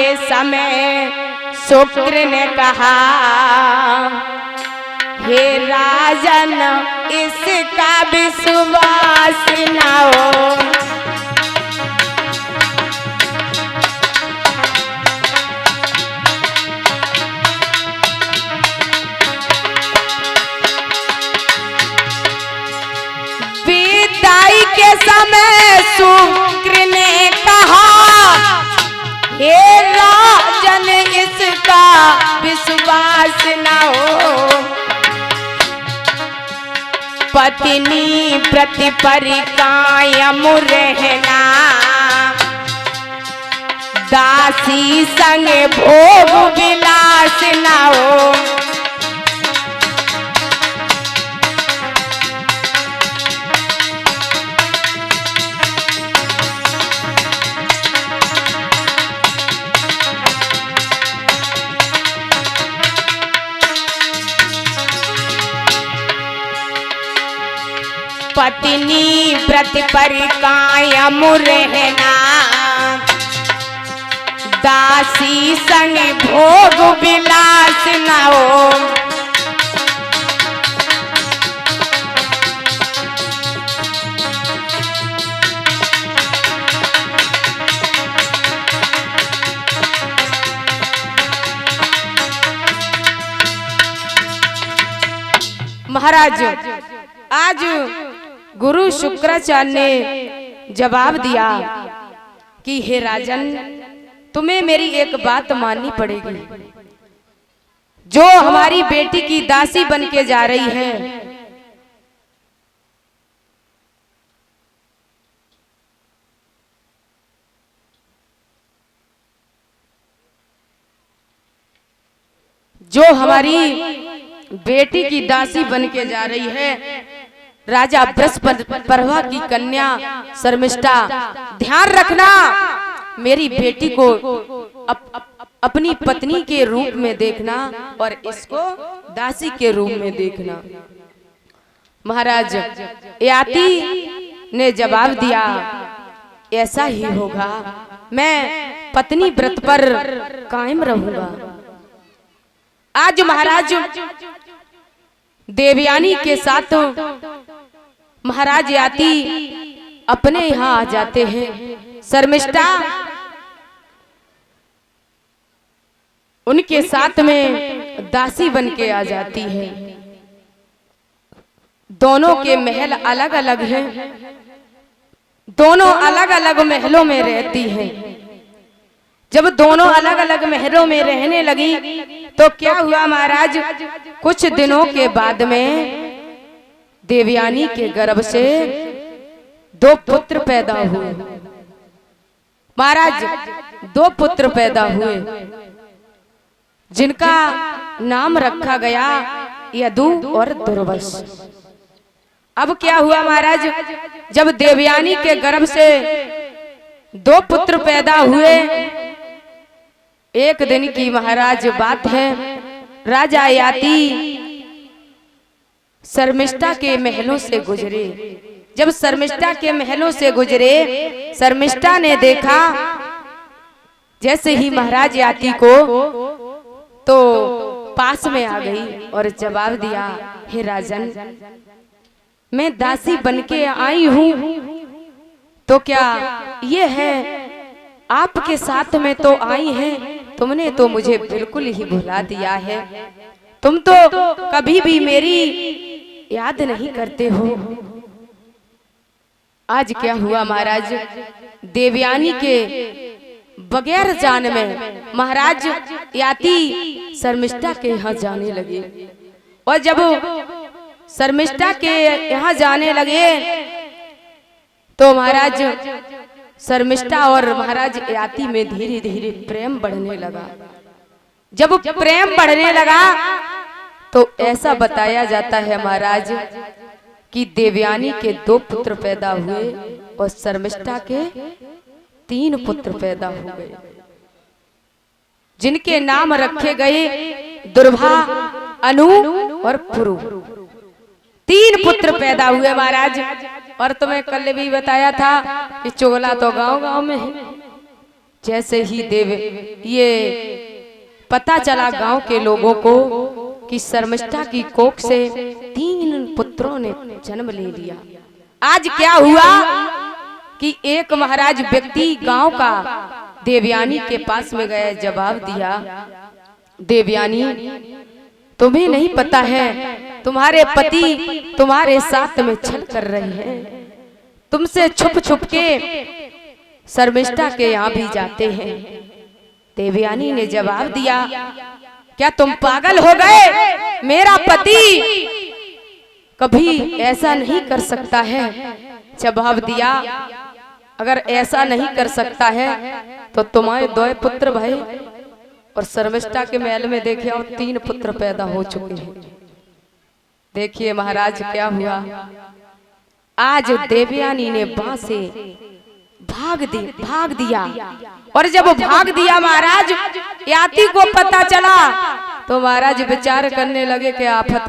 के समय शुक्र ने कहा, हे राजन इसका विश्वास न हो। विदाई के समय शुक्र ने कहा, हे राजन इसका विश्वास न हो। पत्नी व्रत पर कायम रहना, दासी संग भोग विलास न हो। पत्नी व्रत पर कायम रहना, दासी संग भोग विलास न हो। महाराज, आज गुरु शुक्राचार्य ने जवाब दिया कि हे राजन, तुम्हें मेरी एक बात माननी पड़ेगी। जो हमारी बेटी की दासी बन के जा रही है, जो हमारी बेटी की दासी बन के जा रही है, राजा बृहस्पति की कन्या शर्मिष्ठा, ध्यान रखना, मेरी बेटी को अपनी पत्नी के रूप में देखना और इसको दासी के रूप में देखना। महाराज ययाति ने जवाब दिया, ऐसा ही होगा, मैं पत्नी व्रत पर कायम रहूंगा। आज महाराज देवयानी के साथ महाराज ययाति अपने यहाँ आ जाते हैं। शर्मिष्ठा उनके साथ में दासी बन के आ जाती है। दोनों के महल अलग अलग हैं, दोनों अलग अलग महलों में रहती हैं। जब दोनों अलग अलग महलों में रहने लगी तो क्या हुआ महाराज, कुछ दिनों के बाद में देवयानी के गर्भ से 2 पुत्र पैदा हुए। महाराज 2 पुत्र पैदा हुए जिनका नाम रखा गया यदु और दुर्वस। अब क्या हुआ महाराज, जब देवयानी के गर्भ से 2 पुत्र पैदा हुए, एक दिन की महाराज बात है, राजा ययाति शर्मिष्ठा के महलों से गुजरे। जब शर्मिष्ठा के महलों से गुजरे, शर्मिष्ठा ने देखा जैसे ही महाराज ययाति को तो पास में आ गई और जवाब दिया, हे राजन, मैं दासी बनके आई हूँ, तो क्या ये है आपके साथ में तो आई हैं, तुमने तो मुझे बिल्कुल ही भुला दिया है, तुम तो कभी भी मेरी याद नहीं करते हो। आज क्या हुआ महाराज, देवयानी के बगैर जान में महाराज ययाति शर्मिष्ठा के यहाँ जाने लगे। और जब शर्मिष्ठा के यहाँ जाने लगे तो महाराज शर्मिष्ठा और महाराज ययाति में धीरे धीरे प्रेम बढ़ने लगा। जब प्रेम बढ़ने लगा तो ऐसा बताया जाता है महाराज कि देवयानी के 2 पुत्र पैदा हुए और शर्मिष्ठा के 3 पुत्र पैदा हो गए, जिनके नाम रखे गए दुर्भा, अनु और पुरु। 3 पुत्र पैदा हुए महाराज। और तुम्हें कल भी बताया था कि चोला तो गांव गांव में है, जैसे ही ये पता चला गांव के लोगों को कि शर्मिष्ठा की कोख से 3 पुत्रों ने जन्म ले लिया। आज क्या हुआ कि एक महाराज व्यक्ति गांव का देवयानी के पास में गए, जवाब दिया, देवयानी तुम्हें नहीं पता है तुम्हारे पति तुम्हारे साथ में छल कर रहे हैं, तुमसे छुप छुप के शर्मिष्ठा के यहाँ भी जाते हैं। देवयानी ने जवाब दिया, क्या तुम पागल हो गए? मेरा पति कभी ऐसा नहीं कर सकता है। जवाब दिया, अगर ऐसा नहीं कर सकता है तो तुम्हारे 2 पुत्र भय और शर्मिष्ठा के महल में देखे और 3 पुत्र पैदा हो चुके हैं। देखिए महाराज क्या हुआ, आज देवयानी ने वहां से भाग दिया और जब भाग दिया महाराज याति को पता चला तो महाराज विचार करने लगे कि आफत